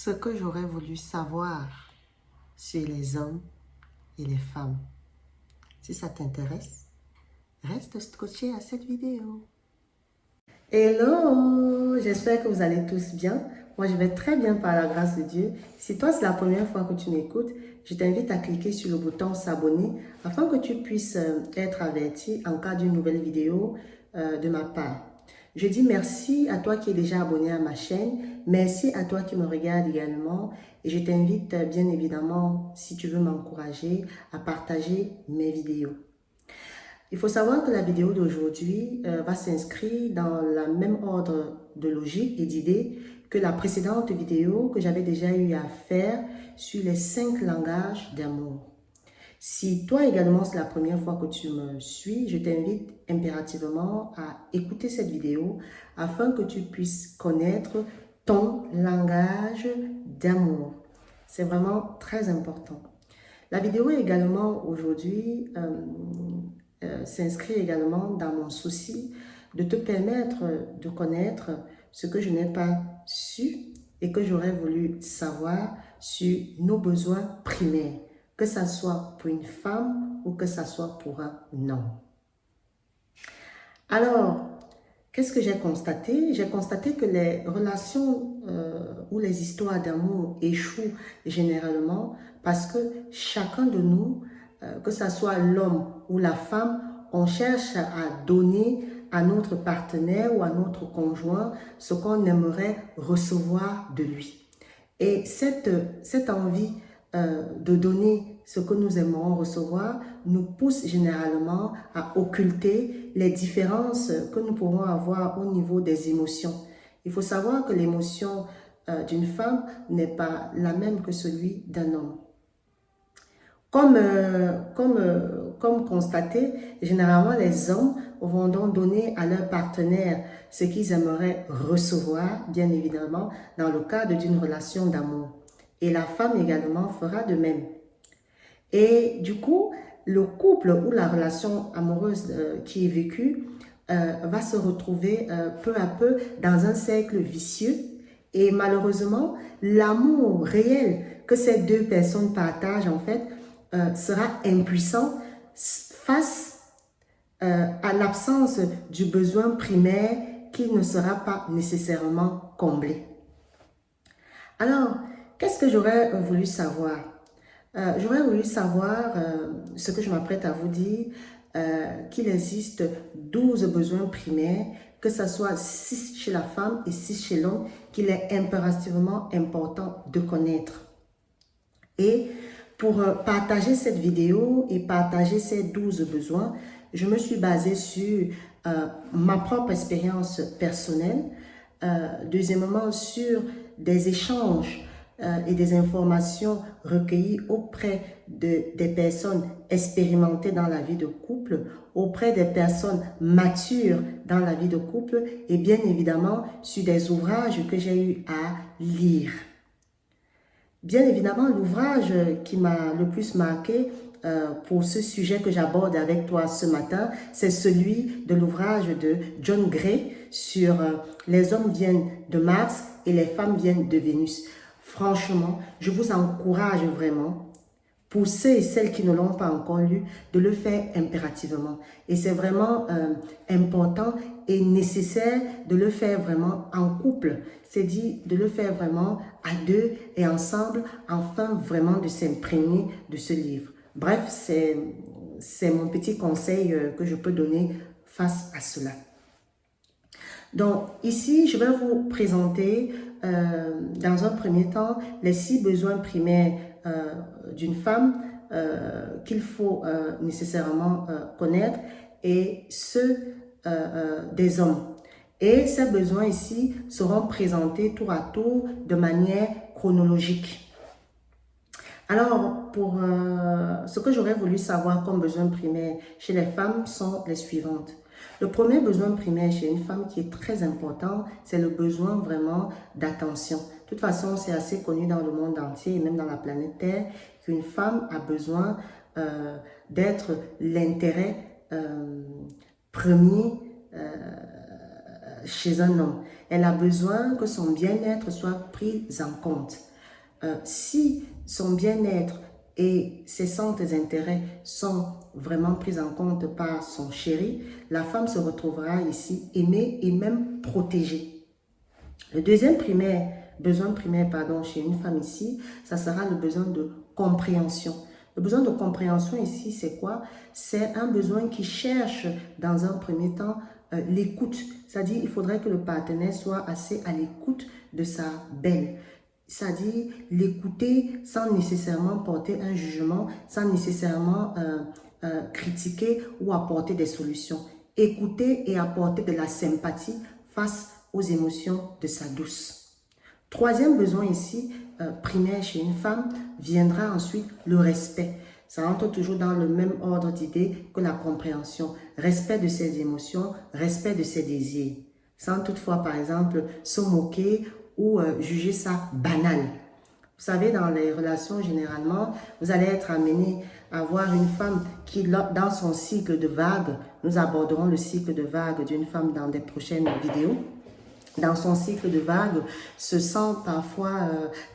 Ce que j'aurais voulu savoir sur les hommes et les femmes. Si ça t'intéresse, reste scotché à cette vidéo. Hello, j'espère que vous allez tous bien. Moi, je vais très bien par la grâce de Dieu. Si toi, c'est la première fois que tu m'écoutes, je t'invite à cliquer sur le bouton s'abonner afin que tu puisses être averti en cas d'une nouvelle vidéo de ma part. Je dis merci à toi qui es déjà abonné à ma chaîne. Merci à toi qui me regarde également. Et je t'invite bien évidemment, si tu veux m'encourager, à partager mes vidéos. Il faut savoir que la vidéo d'aujourd'hui va s'inscrire dans le même ordre de logique et d'idées que la précédente vidéo que j'avais déjà eu à faire sur les 5 langages d'amour. Si toi également c'est la première fois que tu me suis, je t'invite impérativement à écouter cette vidéo afin que tu puisses connaître ton langage d'amour. C'est vraiment très important. La vidéo également aujourd'hui s'inscrit également dans mon souci de te permettre de connaître ce que je n'ai pas su et que j'aurais voulu savoir sur nos besoins primaires, que ce soit pour une femme ou que ce soit pour un homme. Alors, qu'est-ce que j'ai constaté? J'ai constaté que les relations ou les histoires d'amour échouent généralement parce que chacun de nous, que ce soit l'homme ou la femme, on cherche à donner à notre partenaire ou à notre conjoint ce qu'on aimerait recevoir de lui. Et cette envie de donner ce que nous aimerons recevoir nous pousse généralement à occulter les différences que nous pourrons avoir au niveau des émotions. Il faut savoir que l'émotion d'une femme n'est pas la même que celui d'un homme. Comme constaté, généralement les hommes vont donc donner à leur partenaire ce qu'ils aimeraient recevoir, bien évidemment, dans le cadre d'une relation d'amour. Et la femme également fera de même. Et du coup, le couple ou la relation amoureuse qui est vécue va se retrouver peu à peu dans un cercle vicieux. Et malheureusement, l'amour réel que ces deux personnes partagent en fait sera impuissant face à l'absence du besoin primaire qui ne sera pas nécessairement comblé. Alors, qu'est-ce que j'aurais voulu savoir? J'aurais voulu savoir ce que je m'apprête à vous dire, qu'il existe 12 besoins primaires, que ce soit 6 chez la femme et 6 chez l'homme, qu'il est impérativement important de connaître. Et pour partager cette vidéo et partager ces 12 besoins, je me suis basée sur ma propre expérience personnelle, deuxièmement sur des échanges et des informations recueillies auprès des personnes expérimentées dans la vie de couple, auprès des personnes matures dans la vie de couple et bien évidemment sur des ouvrages que j'ai eu à lire. Bien évidemment, l'ouvrage qui m'a le plus marqué pour ce sujet que j'aborde avec toi ce matin, c'est celui de l'ouvrage de John Gray sur les hommes viennent de Mars et les femmes viennent de Vénus. Franchement, je vous encourage vraiment, pour ceux et celles qui ne l'ont pas encore lu, de le faire impérativement. Et c'est vraiment important et nécessaire de le faire vraiment en couple. C'est-à-dire de le faire vraiment à deux et ensemble, afin vraiment de s'imprégner de ce livre. Bref, c'est mon petit conseil que je peux donner face à cela. Donc ici, je vais vous présenter dans un premier temps les 6 besoins primaires d'une femme qu'il faut nécessairement connaître et ceux des hommes. Et ces besoins ici seront présentés tour à tour de manière chronologique. Alors, pour ce que j'aurais voulu savoir comme besoin primaire chez les femmes sont les suivantes. Le premier besoin primaire chez une femme qui est très important, c'est le besoin vraiment d'attention. De toute façon, c'est assez connu dans le monde entier et même dans la planète Terre qu'une femme a besoin d'être l'intérêt premier chez un homme. Elle a besoin que son bien-être soit pris en compte. si son bien-être et ses centres d'intérêt sont vraiment pris en compte par son chéri, la femme se retrouvera ici aimée et même protégée. Le deuxième besoin primaire chez une femme ici, ça sera le besoin de compréhension. Le besoin de compréhension ici, c'est quoi? C'est un besoin qui cherche dans un premier temps l'écoute. C'est-à-dire, il faudrait que le partenaire soit assez à l'écoute de sa belle. C'est-à-dire l'écouter sans nécessairement porter un jugement, sans nécessairement critiquer ou apporter des solutions. Écouter et apporter de la sympathie face aux émotions de sa douce. Troisième besoin ici, primaire chez une femme, viendra ensuite le respect. Ça entre toujours dans le même ordre d'idée que la compréhension. Respect de ses émotions, respect de ses désirs. Sans toutefois, par exemple, se moquer ou juger ça banal. Vous savez, dans les relations, généralement, vous allez être amené à voir une femme qui, dans son cycle de vagues, nous aborderons le cycle de vagues d'une femme dans des prochaines vidéos, dans son cycle de vagues, se sent parfois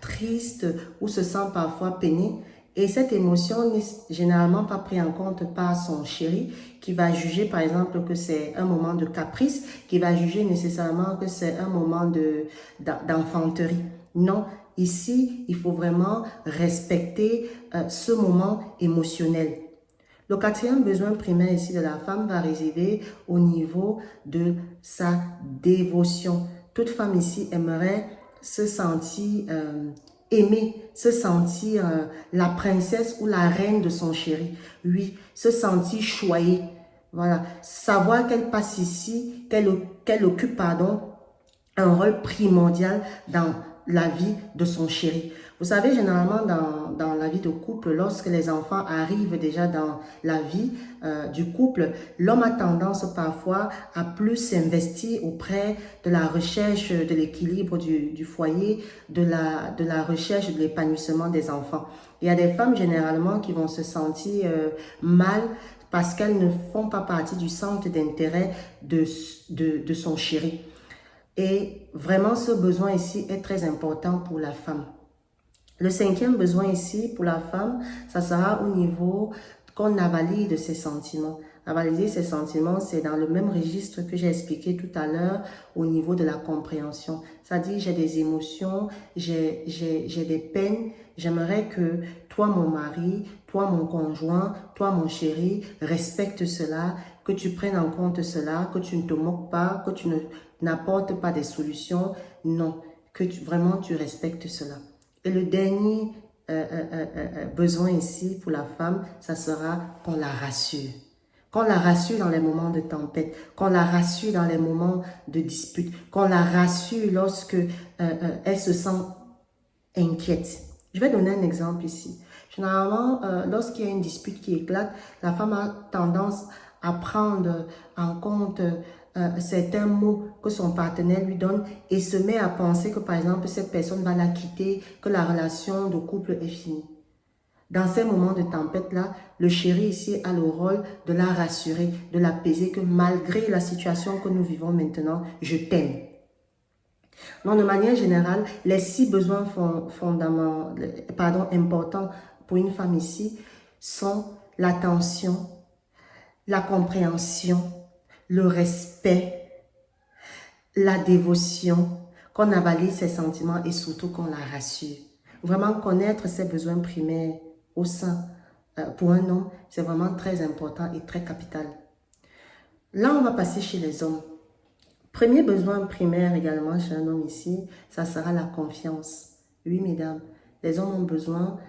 triste ou se sent parfois peinée. Et cette émotion n'est généralement pas prise en compte par son chéri, qui va juger par exemple que c'est un moment de caprice, qui va juger nécessairement que c'est un moment d'enfanterie. Non, ici, il faut vraiment respecter ce moment émotionnel. Le quatrième besoin primaire ici de la femme va résider au niveau de sa dévotion. Toute femme ici aimerait se sentir aimée, se sentir la princesse ou la reine de son chéri. Oui, se sentir choyée. Voilà, savoir qu'elle passe ici, qu'elle occupe, un rôle primordial dans la vie de son chéri. Vous savez, généralement, dans la vie de couple, lorsque les enfants arrivent déjà dans la vie du couple, l'homme a tendance parfois à plus s'investir auprès de la recherche de l'équilibre du foyer, de la recherche de l'épanouissement des enfants. Il y a des femmes, généralement, qui vont se sentir mal parce qu'elles ne font pas partie du centre d'intérêt de son chéri. Et vraiment, ce besoin ici est très important pour la femme. Le cinquième besoin ici pour la femme, ça sera au niveau qu'on valide ses sentiments. Valider ses sentiments, c'est dans le même registre que j'ai expliqué tout à l'heure au niveau de la compréhension. C'est-à-dire, j'ai des émotions, j'ai des peines. J'aimerais que toi, mon mari, toi, mon conjoint, toi, mon chéri, respecte cela, que tu prennes en compte cela, que tu ne te moques pas, que tu n'apportes pas des solutions. Non, que vraiment tu respectes cela. Et le dernier besoin ici pour la femme, ça sera qu'on la rassure. Qu'on la rassure dans les moments de tempête, qu'on la rassure dans les moments de dispute, qu'on la rassure lorsque elle se sent inquiète. Je vais donner un exemple ici. Généralement, lorsqu'il y a une dispute qui éclate, la femme a tendance à prendre en compte certains mots que son partenaire lui donne et se met à penser que par exemple cette personne va la quitter, que la relation de couple est finie. Dans ces moments de tempête-là, le chéri ici a le rôle de la rassurer, de l'apaiser, que malgré la situation que nous vivons maintenant, je t'aime. Donc de manière générale, les 6 besoins importants pour une femme ici sont l'attention, la compréhension, le respect, la dévotion, qu'on valide ses sentiments et surtout qu'on la rassure. Vraiment connaître ses besoins primaires au sein, pour un homme, c'est vraiment très important et très capital. Là, on va passer chez les hommes. Premier besoin primaire également chez un homme ici, ça sera la confiance. Oui, mesdames, les hommes ont besoin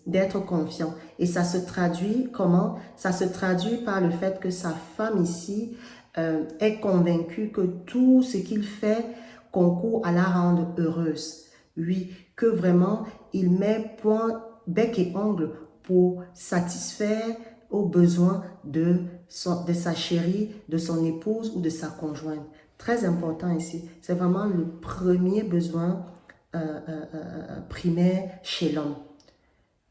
d'être confiants. Et ça se traduit comment? Ça se traduit par le fait que sa femme ici est convaincue que tout ce qu'il fait concourt à la rendre heureuse. Oui, que vraiment, il met point, bec et ongle pour satisfaire aux besoins de sa chérie, de son épouse ou de sa conjointe. Très important ici. C'est vraiment le premier besoin primaire chez l'homme.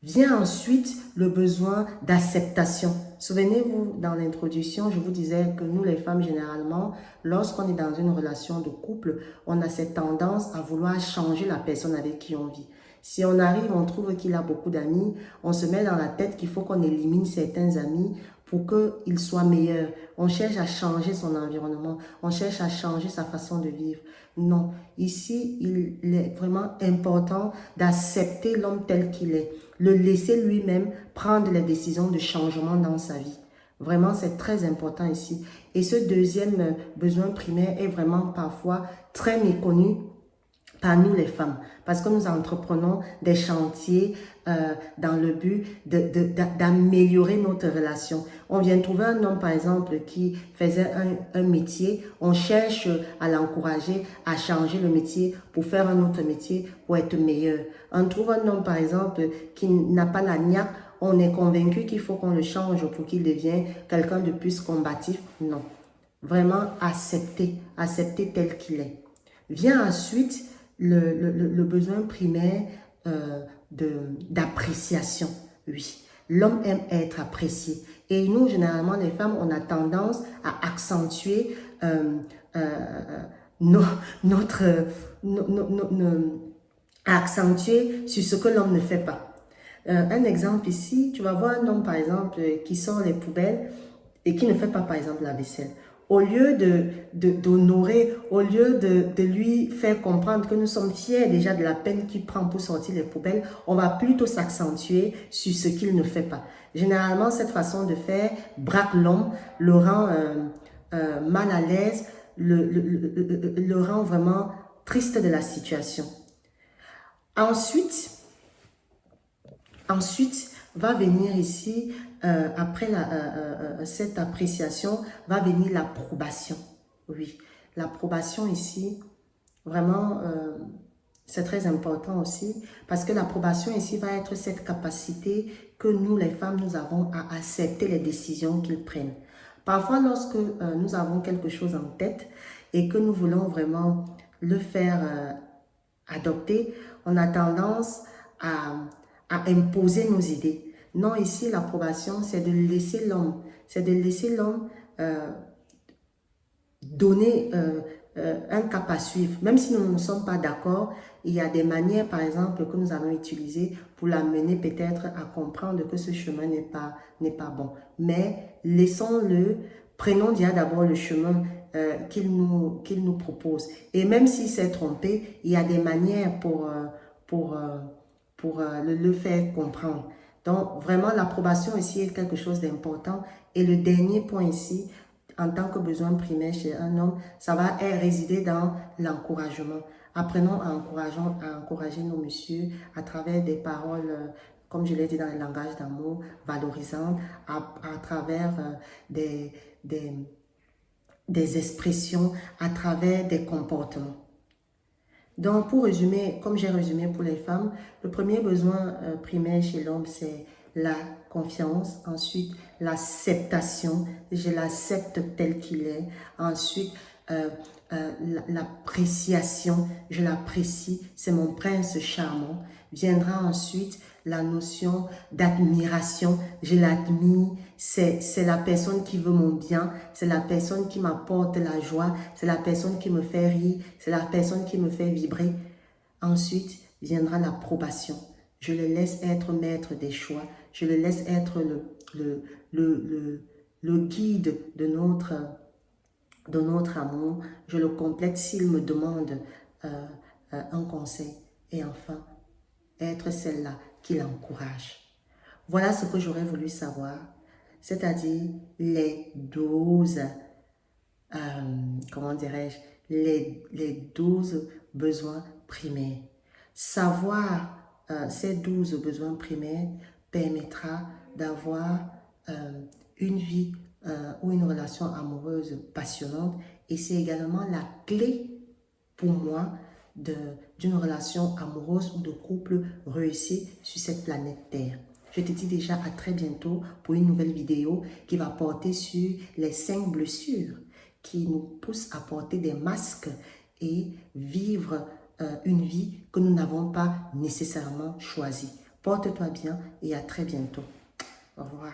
Vient ensuite le besoin d'acceptation. Souvenez-vous, dans l'introduction, je vous disais que nous, les femmes, généralement, lorsqu'on est dans une relation de couple, on a cette tendance à vouloir changer la personne avec qui on vit. Si on arrive, on trouve qu'il a beaucoup d'amis, on se met dans la tête qu'il faut qu'on élimine certains amis pour qu'il soit meilleur. On cherche à changer son environnement, on cherche à changer sa façon de vivre. Non, ici, il est vraiment important d'accepter l'homme tel qu'il est, le laisser lui-même prendre les décisions de changement dans sa vie. Vraiment, c'est très important ici. Et ce deuxième besoin primaire est vraiment parfois très méconnu par nous les femmes, parce que nous entreprenons des chantiers dans le but d'améliorer notre relation. On vient trouver un homme, par exemple, qui faisait un métier, on cherche à l'encourager à changer le métier pour faire un autre métier, pour être meilleur. On trouve un homme, par exemple, qui n'a pas la niaque, on est convaincu qu'il faut qu'on le change pour qu'il devienne quelqu'un de plus combatif. Non, vraiment accepter tel qu'il est. Vient ensuite le besoin primaire d'appréciation. Oui, l'homme aime être apprécié. Et nous, généralement, les femmes, on a tendance à accentuer accentuer sur ce que l'homme ne fait pas. Un exemple ici, tu vas voir un homme, par exemple, qui sort les poubelles et qui ne fait pas, par exemple, la vaisselle. Au lieu d'honorer, au lieu de lui faire comprendre que nous sommes fiers déjà de la peine qu'il prend pour sortir les poubelles, on va plutôt s'accentuer sur ce qu'il ne fait pas. Généralement, cette façon de faire braque l'homme, le rend mal à l'aise, le rend vraiment triste de la situation. Ensuite, va venir ici, après cette appréciation, va venir l'approbation. Oui, l'approbation ici, vraiment, c'est très important aussi, parce que l'approbation ici va être cette capacité que nous, les femmes, nous avons à accepter les décisions qu'ils prennent. Parfois, lorsque nous avons quelque chose en tête et que nous voulons vraiment le faire adopter, on a tendance à imposer nos idées. Non, ici, l'approbation, c'est de laisser l'homme, donner un cap à suivre. Même si nous ne sommes pas d'accord, il y a des manières, par exemple, que nous allons utiliser pour l'amener peut-être à comprendre que ce chemin n'est pas bon. Mais laissons-le, prenons déjà d'abord le chemin qu'il nous propose. Et même s'il s'est trompé, il y a des manières pour le faire comprendre. Donc, vraiment, l'approbation ici est quelque chose d'important. Et le dernier point ici, en tant que besoin primaire chez un homme, ça va résider dans l'encouragement. Apprenons à encourager nos messieurs à travers des paroles, comme je l'ai dit, dans le langage d'amour, valorisantes, à travers des expressions, à travers des comportements. Donc, pour résumer, comme j'ai résumé pour les femmes, le premier besoin primaire chez l'homme, c'est la confiance. Ensuite, l'acceptation. Je l'accepte tel qu'il est. Ensuite, l'appréciation. Je l'apprécie. C'est mon prince charmant. Viendra ensuite la notion d'admiration. Je l'admire. C'est la personne qui veut mon bien. C'est la personne qui m'apporte la joie. C'est la personne qui me fait rire. C'est la personne qui me fait vibrer. Ensuite viendra l'approbation. Je le laisse être maître des choix. Je le laisse être le guide de notre amour. Je le complète s'il me demande un conseil. Et enfin, être celle-là qui l'encourage. Voilà ce que j'aurais voulu savoir, c'est-à-dire les 12, comment dirais-je, les 12 besoins primaires. Savoir ces 12 besoins primaires permettra d'avoir une vie ou une relation amoureuse passionnante, et c'est également la clé pour moi d'une relation amoureuse ou de couple réussi sur cette planète Terre. Je te dis déjà à très bientôt pour une nouvelle vidéo qui va porter sur les 5 blessures qui nous poussent à porter des masques et vivre une vie que nous n'avons pas nécessairement choisie. Porte-toi bien et à très bientôt. Au revoir.